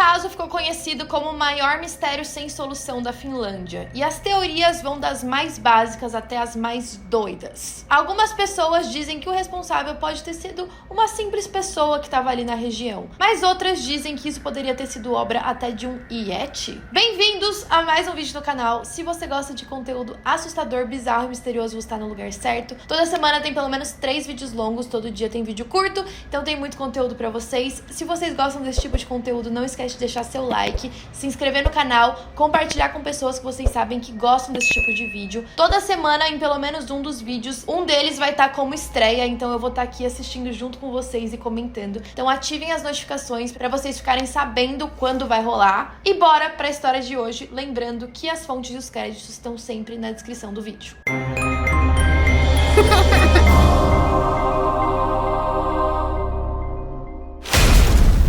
caso ficou conhecido como o maior mistério sem solução da Finlândia, e as teorias vão das mais básicas até as mais doidas. Algumas pessoas dizem que o responsável pode ter sido uma simples pessoa que estava ali na região, mas outras dizem que isso poderia ter sido obra até de um Yeti. Bem-vindos a mais um vídeo no canal. Se você gosta de conteúdo assustador, bizarro e misterioso, você está no lugar certo. Toda semana tem pelo menos 3 vídeos longos, todo dia tem vídeo curto, então tem muito conteúdo pra vocês. Se vocês gostam desse tipo de conteúdo, não esquece de deixar seu like, se inscrever no canal, compartilhar com pessoas que vocês sabem que gostam desse tipo de vídeo. Toda semana, em pelo menos um dos vídeos, um deles vai estar como estreia, então eu vou estar aqui assistindo junto com vocês e comentando. Então ativem as notificações pra vocês ficarem sabendo quando vai rolar. E bora pra história de hoje, lembrando que as fontes e os créditos estão sempre na descrição do vídeo.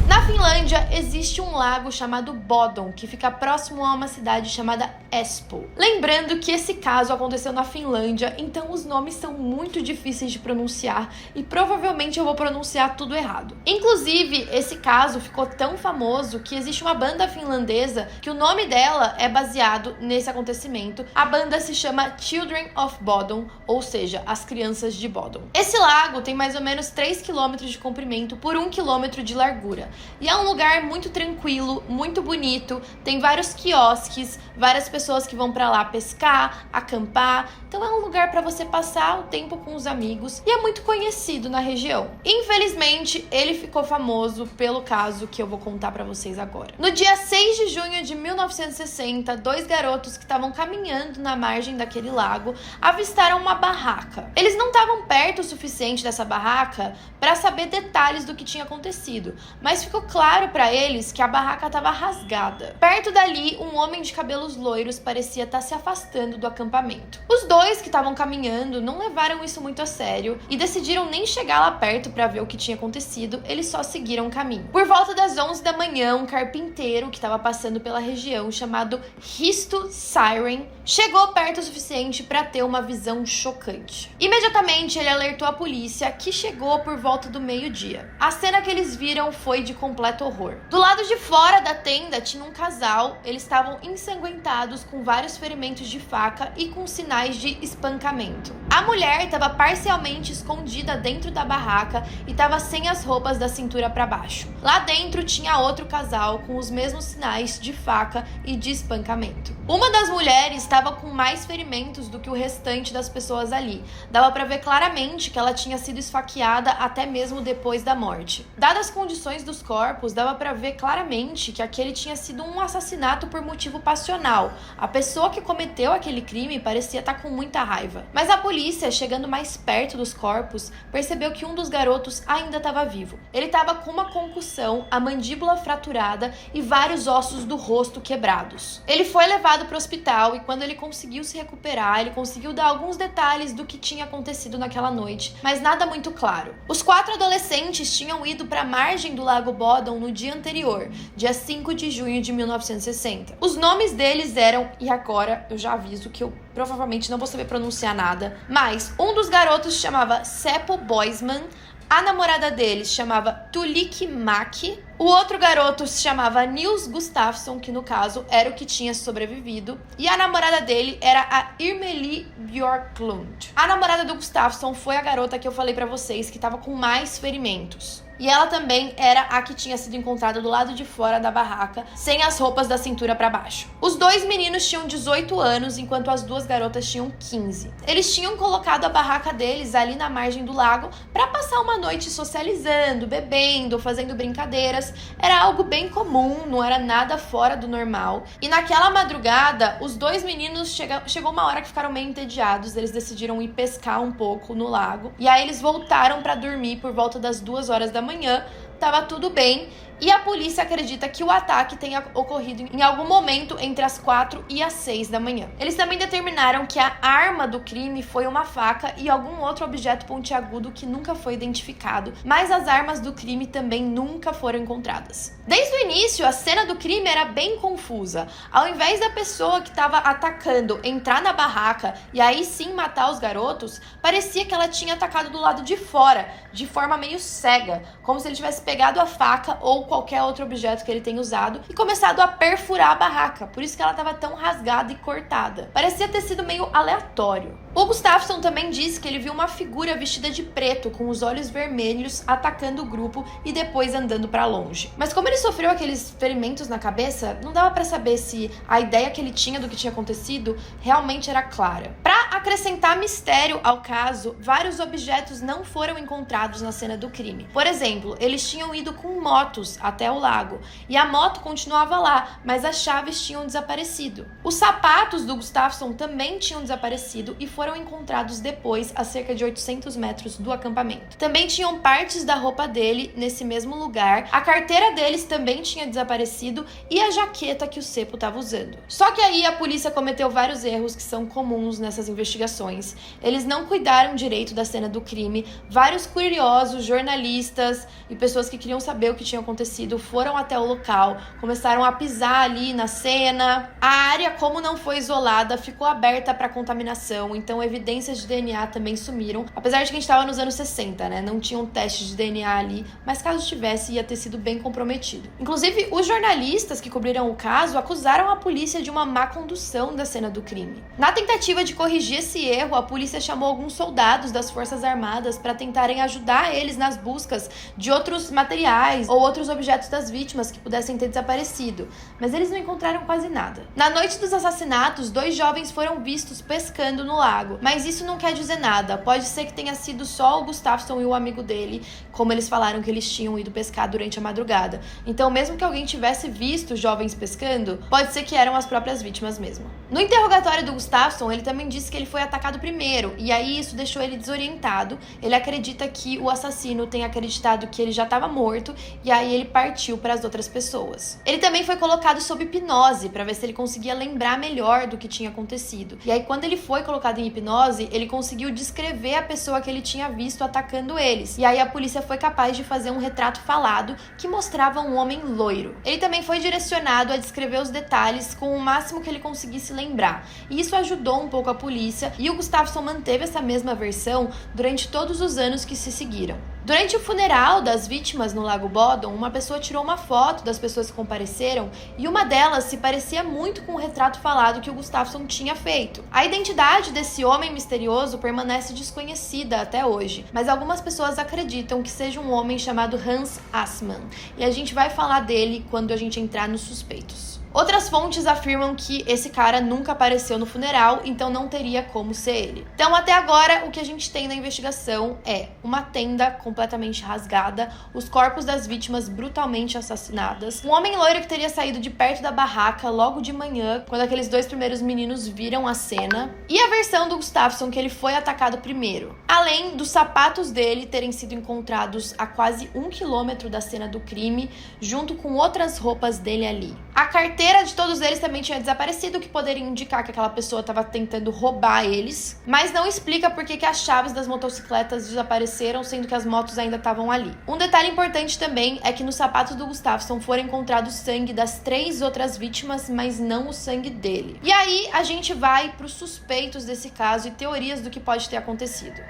Na Finlândia existe um lago chamado Bodom, que fica próximo a uma cidade chamada Espoo. Lembrando que esse caso aconteceu na Finlândia, então os nomes são muito difíceis de pronunciar e provavelmente eu vou pronunciar tudo errado. Inclusive, esse caso ficou tão famoso que existe uma banda finlandesa que o nome dela é baseado nesse acontecimento. A banda se chama Children of Bodom, ou seja, as crianças de Bodom. Esse lago tem mais ou menos 3 km de comprimento por 1 km de largura. E é um lugar muito tranquilo, muito bonito, tem vários quiosques, várias pessoas que vão pra lá pescar, acampar, então é um lugar pra você passar o tempo com os amigos e é muito conhecido na região. Infelizmente, ele ficou famoso pelo caso que eu vou contar pra vocês agora. No dia 6 de junho de 1960, 2 garotos que estavam caminhando na margem daquele lago avistaram uma barraca. Eles não estavam perto o suficiente dessa barraca pra saber detalhes do que tinha acontecido, mas ficou claro pra eles que a barraca estava rasgada. Perto dali, um homem de cabelos loiros parecia estar se afastando do acampamento. Os dois que estavam caminhando não levaram isso muito a sério e decidiram nem chegar lá perto pra ver o que tinha acontecido, eles só seguiram o caminho. Por volta das 11 da manhã, um carpinteiro que estava passando pela região, chamado Risto Siren, chegou perto o suficiente para ter uma visão chocante. Imediatamente, ele alertou a polícia, que chegou por volta do meio-dia. A cena que eles viram foi de completo horror. Do lado de fora da tenda tinha um casal, eles estavam ensanguentados com vários ferimentos de faca e com sinais de espancamento. A mulher estava parcialmente escondida dentro da barraca e estava sem as roupas da cintura para baixo. Lá dentro tinha outro casal com os mesmos sinais de faca e de espancamento. Uma das mulheres estava com mais ferimentos do que o restante das pessoas ali. Dava para ver claramente que ela tinha sido esfaqueada até mesmo depois da morte. Dadas as condições dos corpos, dava para ver claramente que aquele tinha sido um assassinato por motivo passional. A pessoa que cometeu aquele crime parecia estar com muita raiva. Mas a polícia, chegando mais perto dos corpos, percebeu que um dos garotos ainda estava vivo. Ele estava com uma concussão, a mandíbula fraturada e vários ossos do rosto quebrados. Ele foi levado para o hospital e quando ele conseguiu se recuperar, ele conseguiu dar alguns detalhes do que tinha acontecido naquela noite, mas nada muito claro. Os 4 adolescentes tinham ido para a margem do lago Bodom no dia anterior, dia 5 de junho de 1960. Os nomes deles eram, e agora eu já aviso que eu provavelmente não vou saber pronunciar nada, mas um dos garotos se chamava Seppo Boisman, a namorada deles chamava Tulik Maki, o outro garoto se chamava Nils Gustafsson, que no caso era o que tinha sobrevivido, e a namorada dele era a Irmeli Björklund. A namorada do Gustafsson foi a garota que eu falei pra vocês que estava com mais ferimentos. E ela também era a que tinha sido encontrada do lado de fora da barraca, sem as roupas da cintura para baixo. Os 2 meninos tinham 18 anos, enquanto as 2 garotas tinham 15. Eles tinham colocado a barraca deles ali na margem do lago para passar uma noite socializando, bebendo, fazendo brincadeiras. Era algo bem comum, não era nada fora do normal. E naquela madrugada, os 2 meninos chegou uma hora que ficaram meio entediados, eles decidiram ir pescar um pouco no lago. E aí eles voltaram para dormir por volta das 2 horas da manhã, tava tudo bem e a polícia acredita que o ataque tenha ocorrido em algum momento entre as 4 e as 6 da manhã. Eles também determinaram que a arma do crime foi uma faca e algum outro objeto pontiagudo que nunca foi identificado, mas as armas do crime também nunca foram encontradas. Desde o início, a cena do crime era bem confusa. Ao invés da pessoa que estava atacando entrar na barraca e aí sim matar os garotos, parecia que ela tinha atacado do lado de fora, de forma meio cega, como se ele tivesse pegado a faca ou ou qualquer outro objeto que ele tenha usado e começado a perfurar a barraca. Por isso que ela estava tão rasgada e cortada. Parecia ter sido meio aleatório. O Gustafsson também disse que ele viu uma figura vestida de preto com os olhos vermelhos atacando o grupo e depois andando para longe. Mas como ele sofreu aqueles ferimentos na cabeça, não dava para saber se a ideia que ele tinha do que tinha acontecido realmente era clara. Para acrescentar mistério ao caso, vários objetos não foram encontrados na cena do crime. Por exemplo, eles tinham ido com motos até o lago e a moto continuava lá, mas as chaves tinham desaparecido. Os sapatos do Gustafsson também tinham desaparecido e foram encontrados depois a cerca de 800 metros do acampamento. Também tinham partes da roupa dele nesse mesmo lugar, a carteira deles também tinha desaparecido e a jaqueta que o Seppo estava usando. Só que aí a polícia cometeu vários erros que são comuns nessas investigações. Eles não cuidaram direito da cena do crime, vários curiosos, jornalistas e pessoas que queriam saber o que tinha acontecido foram até o local, começaram a pisar ali na cena. A área, como não foi isolada, ficou aberta para contaminação, então evidências de DNA também sumiram, apesar de que a gente estava nos anos 60, né? Não tinha um teste de DNA ali, mas caso tivesse, ia ter sido bem comprometido. Inclusive, os jornalistas que cobriram o caso acusaram a polícia de uma má condução da cena do crime. Na tentativa de corrigir esse erro, a polícia chamou alguns soldados das Forças Armadas para tentarem ajudar eles nas buscas de outros materiais ou outros objetos das vítimas que pudessem ter desaparecido, mas eles não encontraram quase nada. Na noite dos assassinatos, 2 jovens foram vistos pescando no lago, mas isso não quer dizer nada. Pode ser que tenha sido só o Gustafsson e o amigo dele, como eles falaram que eles tinham ido pescar durante a madrugada. Então, mesmo que alguém tivesse visto jovens pescando, pode ser que eram as próprias vítimas mesmo. No interrogatório do Gustafsson, ele também disse que ele foi atacado primeiro, e aí isso deixou ele desorientado. Ele acredita que o assassino tenha acreditado que ele já estava morto, e aí ele partiu para as outras pessoas. Ele também foi colocado sob hipnose, para ver se ele conseguia lembrar melhor do que tinha acontecido. E aí, quando ele foi colocado em hipnose, ele conseguiu descrever a pessoa que ele tinha visto atacando eles. E aí a polícia foi capaz de fazer um retrato falado que mostrava um homem loiro. Ele também foi direcionado a descrever os detalhes com o máximo que ele conseguisse lembrar. E isso ajudou um pouco a polícia, e o Gustafsson manteve essa mesma versão durante todos os anos que se seguiram. Durante o funeral das vítimas no Lago Bodom, uma pessoa tirou uma foto das pessoas que compareceram e uma delas se parecia muito com o retrato falado que o Gustafsson tinha feito. A identidade desse homem misterioso permanece desconhecida até hoje, mas algumas pessoas acreditam que seja um homem chamado Hans Assmann, e a gente vai falar dele quando a gente entrar nos suspeitos. Outras fontes afirmam que esse cara nunca apareceu no funeral, então não teria como ser ele. Então, até agora, o que a gente tem na investigação é uma tenda completamente rasgada, os corpos das vítimas brutalmente assassinadas, um homem loiro que teria saído de perto da barraca logo de manhã, quando aqueles 2 primeiros meninos viram a cena, e a versão do Gustafsson que ele foi atacado primeiro, além dos sapatos dele terem sido encontrados a quase 1 quilômetro da cena do crime, junto com outras roupas dele ali. A carteira de todos eles também tinha desaparecido, o que poderia indicar que aquela pessoa estava tentando roubar eles, mas não explica por que as chaves das motocicletas desapareceram, sendo que as motos ainda estavam ali. Um detalhe importante também é que nos sapatos do Gustafsson foram encontrados sangue das 3 outras vítimas, mas não o sangue dele. E aí a gente vai para os suspeitos desse caso e teorias do que pode ter acontecido.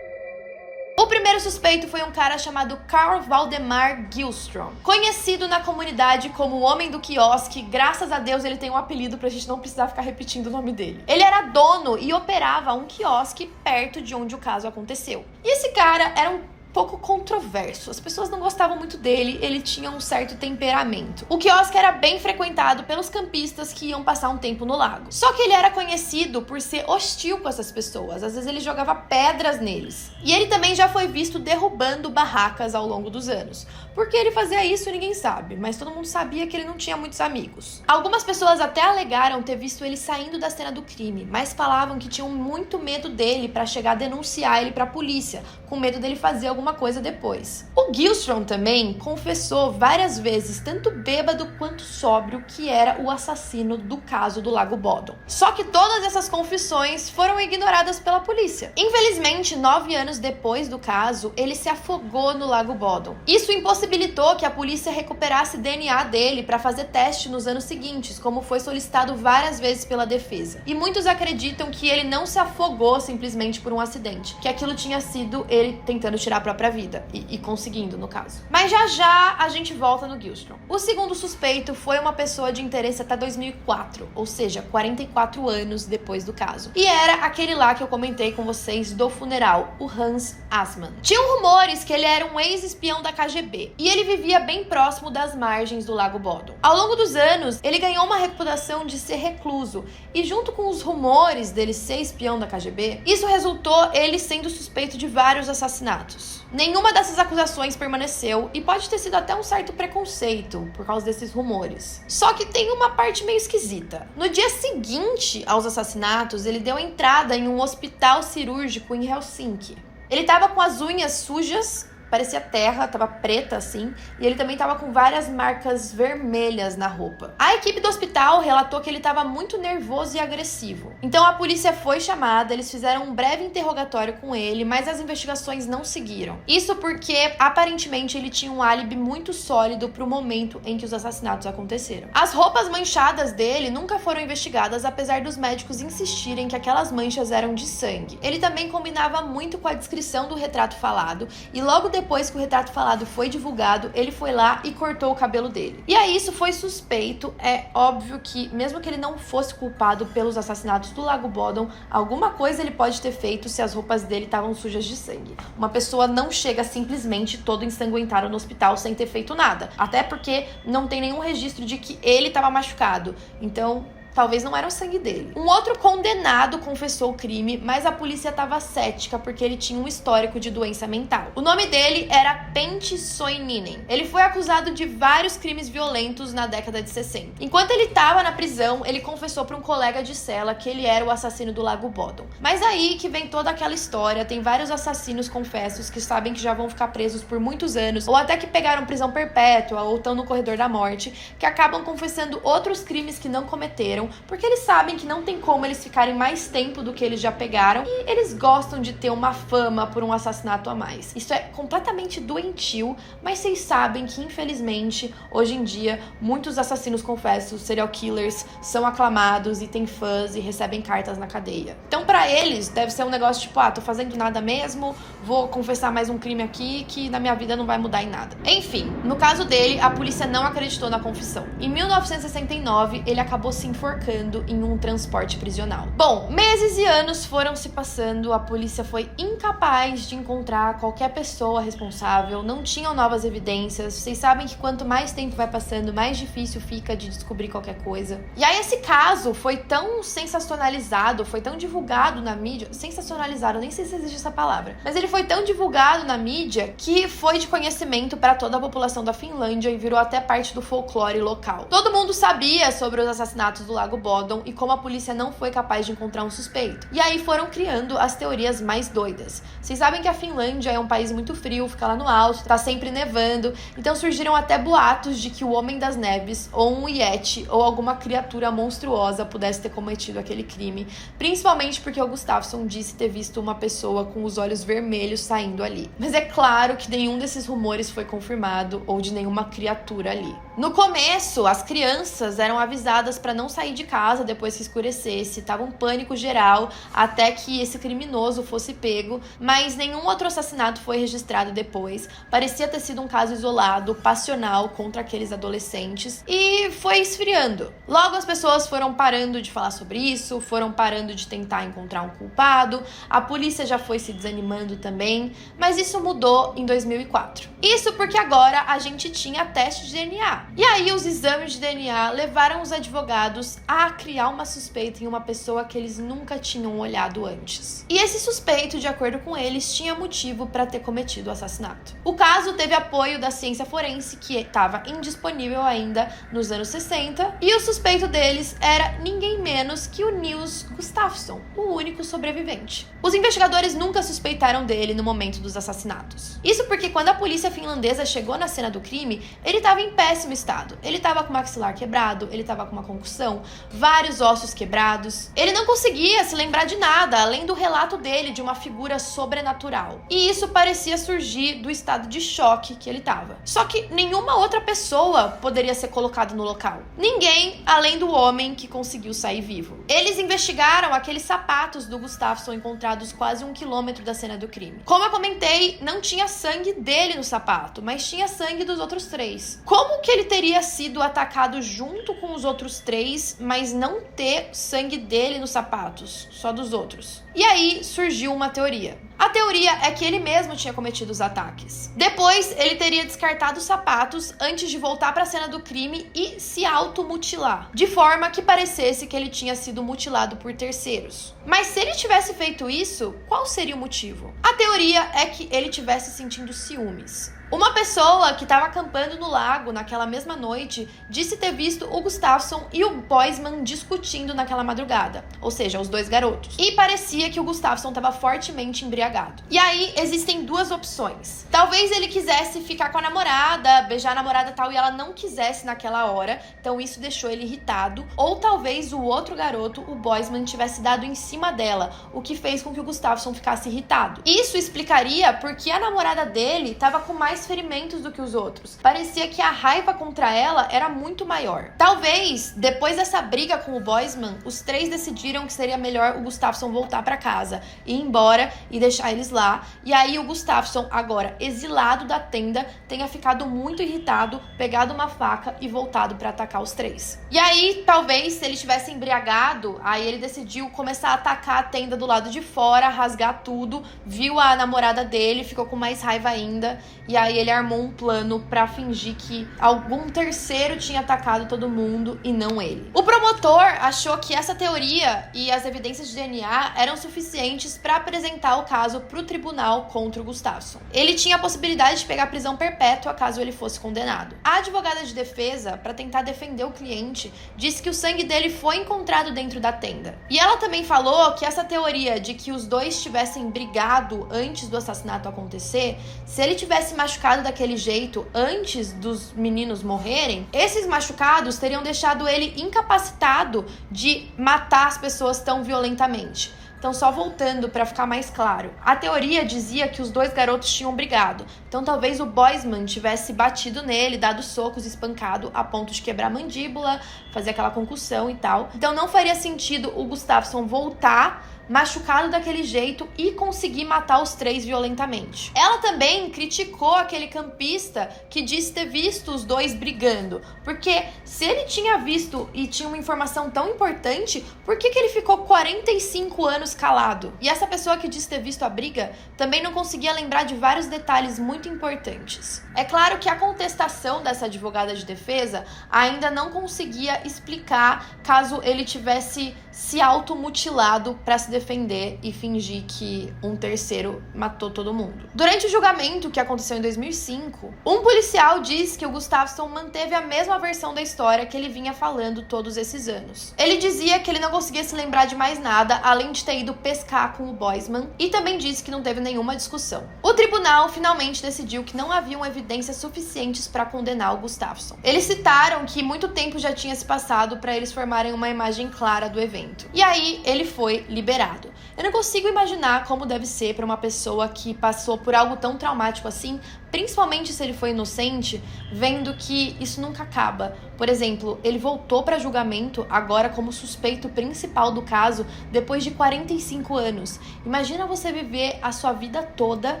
O primeiro suspeito foi um cara chamado Carl Valdemar Gillstrom, conhecido na comunidade como o Homem do Quiosque. Graças a Deus ele tem um apelido pra gente não precisar ficar repetindo o nome dele. Ele era dono e operava um quiosque perto de onde o caso aconteceu. E esse cara era um pouco controverso, as pessoas não gostavam muito dele, ele tinha um certo temperamento. O quiosque era bem frequentado pelos campistas que iam passar um tempo no lago. Só que ele era conhecido por ser hostil com essas pessoas, às vezes ele jogava pedras neles. E ele também já foi visto derrubando barracas ao longo dos anos. Por que ele fazia isso, ninguém sabe, mas todo mundo sabia que ele não tinha muitos amigos. Algumas pessoas até alegaram ter visto ele saindo da cena do crime, mas falavam que tinham muito medo dele para chegar a denunciar ele para a polícia, com medo dele fazer alguma coisa depois. O Gillstrom também confessou várias vezes, tanto bêbado quanto sóbrio, que era o assassino do caso do Lago Bodom. Só que todas essas confissões foram ignoradas pela polícia. Infelizmente, 9 anos depois do caso, ele se afogou no Lago Bodom. Isso impossibilitou que a polícia recuperasse DNA dele para fazer teste nos anos seguintes, como foi solicitado várias vezes pela defesa. E muitos acreditam que ele não se afogou simplesmente por um acidente, que aquilo tinha sido ele tentando tirar a própria vida. E conseguindo, no caso. Mas já a gente volta no Gyllström. O segundo suspeito foi uma pessoa de interesse até 2004, ou seja, 44 anos depois do caso. E era aquele lá que eu comentei com vocês do funeral, o Hans Assmann. Tinham rumores que ele era um ex-espião da KGB e ele vivia bem próximo das margens do Lago Bodom. Ao longo dos anos, ele ganhou uma reputação de ser recluso e junto com os rumores dele ser espião da KGB, isso resultou ele sendo suspeito de vários assassinatos. Nenhuma dessas acusações permaneceu e pode ter sido até um certo preconceito por causa desses rumores. Só que tem uma parte meio esquisita. No dia seguinte aos assassinatos, ele deu entrada em um hospital cirúrgico em Helsinki. Ele tava com as unhas sujas, parecia terra, tava preta assim, e ele também tava com várias marcas vermelhas na roupa. A equipe do hospital relatou que ele tava muito nervoso e agressivo. Então a polícia foi chamada, eles fizeram um breve interrogatório com ele, mas as investigações não seguiram. Isso porque, aparentemente, ele tinha um álibi muito sólido pro momento em que os assassinatos aconteceram. As roupas manchadas dele nunca foram investigadas, apesar dos médicos insistirem que aquelas manchas eram de sangue. Ele também combinava muito com a descrição do retrato falado, e logo depois que o retrato falado foi divulgado, ele foi lá e cortou o cabelo dele. E aí isso foi suspeito. É óbvio que, mesmo que ele não fosse culpado pelos assassinatos do Lago Bodom, alguma coisa ele pode ter feito se as roupas dele estavam sujas de sangue. Uma pessoa não chega simplesmente todo ensanguentado no hospital sem ter feito nada. Até porque não tem nenhum registro de que ele estava machucado. Então, talvez não era o sangue dele. Um outro condenado confessou o crime, mas a polícia estava cética porque ele tinha um histórico de doença mental. O nome dele era Pentti Soininen. Ele foi acusado de vários crimes violentos na década de 60. Enquanto ele estava na prisão, ele confessou para um colega de cela que ele era o assassino do Lago Bodom. Mas aí que vem toda aquela história, tem vários assassinos confessos que sabem que já vão ficar presos por muitos anos, ou até que pegaram prisão perpétua, ou estão no corredor da morte, que acabam confessando outros crimes que não cometeram, porque eles sabem que não tem como eles ficarem mais tempo do que eles já pegaram e eles gostam de ter uma fama por um assassinato a mais. Isso é completamente doentio, mas vocês sabem que, infelizmente, hoje em dia, muitos assassinos confessos, serial killers, são aclamados e têm fãs e recebem cartas na cadeia. Então, pra eles, deve ser um negócio tipo, tô fazendo nada mesmo, vou confessar mais um crime aqui que na minha vida não vai mudar em nada. Enfim, no caso dele, a polícia não acreditou na confissão. Em 1969, ele acabou se enforcando em um transporte prisional. Bom, meses e anos foram se passando, a polícia foi incapaz de encontrar qualquer pessoa responsável, não tinham novas evidências. Vocês sabem que quanto mais tempo vai passando, mais difícil fica de descobrir qualquer coisa. E aí esse caso foi tão sensacionalizado, foi tão divulgado na mídia, sensacionalizado, nem sei se existe essa palavra, mas ele foi tão divulgado na mídia que foi de conhecimento para toda a população da Finlândia e virou até parte do folclore local. Todo mundo sabia sobre os assassinatos do Lago Bodom e como a polícia não foi capaz de encontrar um suspeito. E aí foram criando as teorias mais doidas. Vocês sabem que a Finlândia é um país muito frio, fica lá no alto, tá sempre nevando, então surgiram até boatos de que o Homem das Neves, ou um Yeti, ou alguma criatura monstruosa pudesse ter cometido aquele crime, principalmente porque o Gustafsson disse ter visto uma pessoa com os olhos vermelhos saindo ali. Mas é claro que nenhum desses rumores foi confirmado, ou de nenhuma criatura ali. No começo, as crianças eram avisadas para não sair de casa depois que escurecesse, tava um pânico geral até que esse criminoso fosse pego, mas nenhum outro assassinato foi registrado depois. Parecia ter sido um caso isolado, passional contra aqueles adolescentes e foi esfriando. Logo as pessoas foram parando de falar sobre isso, foram parando de tentar encontrar um culpado, a polícia já foi se desanimando também, mas isso mudou em 2004. Isso porque agora a gente tinha teste de DNA. E aí os exames de DNA levaram os advogados a criar uma suspeita em uma pessoa que eles nunca tinham olhado antes. E esse suspeito, de acordo com eles, tinha motivo para ter cometido o assassinato. O caso teve apoio da ciência forense, que estava indisponível ainda nos anos 60, e o suspeito deles era ninguém menos que o Nils Gustafsson, o único sobrevivente. Os investigadores nunca suspeitaram dele no momento dos assassinatos. Isso porque quando a polícia finlandesa chegou na cena do crime, ele estava em péssimo estado. Ele estava com o maxilar quebrado, ele estava com uma concussão, vários ossos quebrados. Ele não conseguia se lembrar de nada, além do relato dele de uma figura sobrenatural. E isso parecia surgir do estado de choque que ele estava. Só que nenhuma outra pessoa poderia ser colocada no local. Ninguém, além do homem que conseguiu sair vivo. Eles investigaram aqueles sapatos do Gustafsson encontrados quase 1 quilômetro da cena do crime. Como eu comentei, não tinha sangue dele no sapato, mas tinha sangue dos outros 3. Como que ele teria sido atacado junto com os outros 3, mas não ter sangue dele nos sapatos, só dos outros? E aí surgiu uma teoria. A teoria é que ele mesmo tinha cometido os ataques. Depois, ele teria descartado os sapatos antes de voltar para a cena do crime e se automutilar, de forma que parecesse que ele tinha sido mutilado por terceiros. Mas se ele tivesse feito isso, qual seria o motivo? A teoria é que ele tivesse sentindo ciúmes. Uma pessoa que estava acampando no lago naquela mesma noite disse ter visto o Gustafsson e o Boisman discutindo naquela madrugada, ou seja, os 2 garotos. E parecia que o Gustafsson estava fortemente embriagado. E aí existem 2 opções. Talvez ele quisesse ficar com a namorada, beijar a namorada tal, e ela não quisesse naquela hora, então isso deixou ele irritado. Ou talvez o outro garoto, o Boisman, tivesse dado em cima dela, o que fez com que o Gustafsson ficasse irritado. Isso explicaria porque a namorada dele estava com mais ferimentos do que os outros. Parecia que a raiva contra ela era muito maior. Talvez, depois dessa briga com o Boisman, os 3 decidiram que seria melhor o Gustafsson voltar para casa, ir embora e deixar eles lá. E aí o Gustafsson, agora exilado da tenda, tenha ficado muito irritado, pegado uma faca e voltado para atacar os 3. E aí, talvez, se ele tivesse embriagado, aí ele decidiu começar a atacar a tenda do lado de fora, rasgar tudo, viu a namorada dele, ficou com mais raiva ainda, e aí ele armou um plano pra fingir que algum terceiro tinha atacado todo mundo e não ele. O promotor achou que essa teoria e as evidências de DNA eram suficientes pra apresentar o caso pro tribunal contra o Gustafsson. Ele tinha a possibilidade de pegar prisão perpétua caso ele fosse condenado. A advogada de defesa, pra tentar defender o cliente, disse que o sangue dele foi encontrado dentro da tenda. E ela também falou que essa teoria de que os 2 tivessem brigado antes do assassinato acontecer, se ele tivesse machucado daquele jeito antes dos meninos morrerem, esses machucados teriam deixado ele incapacitado de matar as pessoas tão violentamente. Então, só voltando para ficar mais claro, a teoria dizia que os 2 garotos tinham brigado. Então, talvez o Boisman tivesse batido nele, dado socos, espancado a ponto de quebrar a mandíbula, fazer aquela concussão e tal. Então, não faria sentido o Gustafsson voltar machucado daquele jeito e conseguir matar os 3 violentamente. Ela também criticou aquele campista que disse ter visto os 2 brigando, porque se ele tinha visto e tinha uma informação tão importante, por que ele ficou 45 anos calado? E essa pessoa que disse ter visto a briga também não conseguia lembrar de vários detalhes muito importantes. É claro que a contestação dessa advogada de defesa ainda não conseguia explicar caso ele tivesse se automutilado para se defender e fingir que um terceiro matou todo mundo. Durante o julgamento que aconteceu em 2005, um policial diz que o Gustafsson manteve a mesma versão da história que ele vinha falando todos esses anos. Ele dizia que ele não conseguia se lembrar de mais nada, além de ter ido pescar com o Boisman, e também disse que não teve nenhuma discussão. O tribunal finalmente decidiu que não haviam evidências suficientes para condenar o Gustafsson. Eles citaram que muito tempo já tinha se passado para eles formarem uma imagem clara do evento. E aí ele foi liberado. Eu não consigo imaginar como deve ser para uma pessoa que passou por algo tão traumático assim, principalmente se ele foi inocente, vendo que isso nunca acaba. Por exemplo, ele voltou para julgamento agora como suspeito principal do caso depois de 45 anos. Imagina você viver a sua vida toda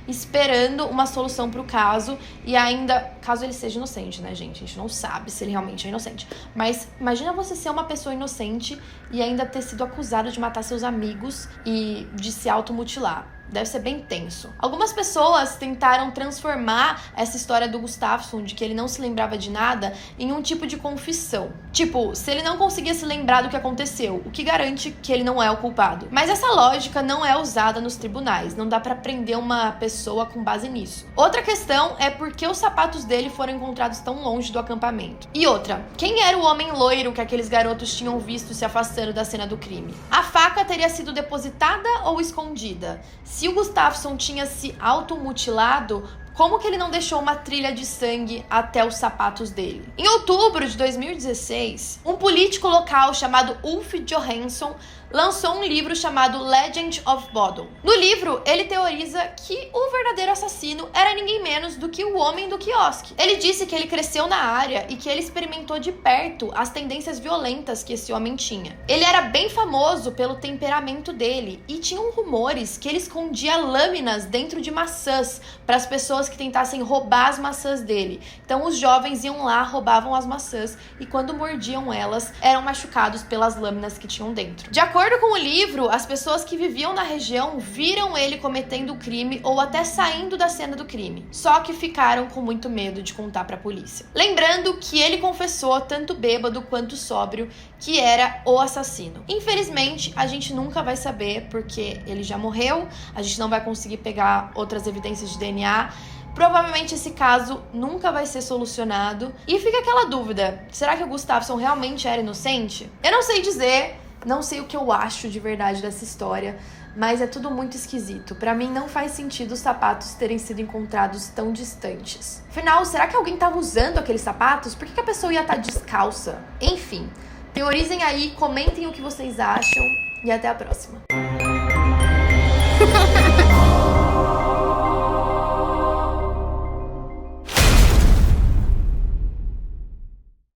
esperando uma solução para o caso e ainda, caso ele seja inocente, né, gente? A gente não sabe se ele realmente é inocente. Mas imagina você ser uma pessoa inocente e ainda ter sido acusado de matar seus amigos e de se automutilar. Deve ser bem tenso. Algumas pessoas tentaram transformar essa história do Gustafsson, de que ele não se lembrava de nada, em um tipo de confissão. Tipo, se ele não conseguia se lembrar do que aconteceu, o que garante que ele não é o culpado? Mas essa lógica não é usada nos tribunais, não dá pra prender uma pessoa com base nisso. Outra questão é por que os sapatos dele foram encontrados tão longe do acampamento. E outra, quem era o homem loiro que aqueles garotos tinham visto se afastando da cena do crime? A faca teria sido depositada ou escondida? Se o Gustafsson tinha se automutilado, Como que ele não deixou uma trilha de sangue até os sapatos dele? Em outubro de 2016, um político local chamado Ulf Johansson lançou um livro chamado Legend of Bodom. No livro, ele teoriza que o verdadeiro assassino era ninguém menos do que o homem do quiosque. Ele disse que ele cresceu na área e que ele experimentou de perto as tendências violentas que esse homem tinha. Ele era bem famoso pelo temperamento dele e tinham rumores que ele escondia lâminas dentro de maçãs para as pessoas que tentassem roubar as maçãs dele. Então os jovens iam lá, roubavam as maçãs e quando mordiam elas, eram machucados pelas lâminas que tinham dentro. De acordo com o livro, as pessoas que viviam na região viram ele cometendo o crime ou até saindo da cena do crime, só que ficaram com muito medo de contar para a polícia. Lembrando que ele confessou, tanto bêbado quanto sóbrio, que era o assassino. Infelizmente, a gente nunca vai saber porque ele já morreu, a gente não vai conseguir pegar outras evidências de DNA. Provavelmente esse caso nunca vai ser solucionado. E fica aquela dúvida, será que o Gustafsson realmente era inocente? Eu não sei dizer, não sei o que eu acho de verdade dessa história, mas é tudo muito esquisito. Pra mim não faz sentido os sapatos terem sido encontrados tão distantes. Afinal, será que alguém tava usando aqueles sapatos? Por que a pessoa ia estar descalça? Enfim, teorizem aí, comentem o que vocês acham e até a próxima.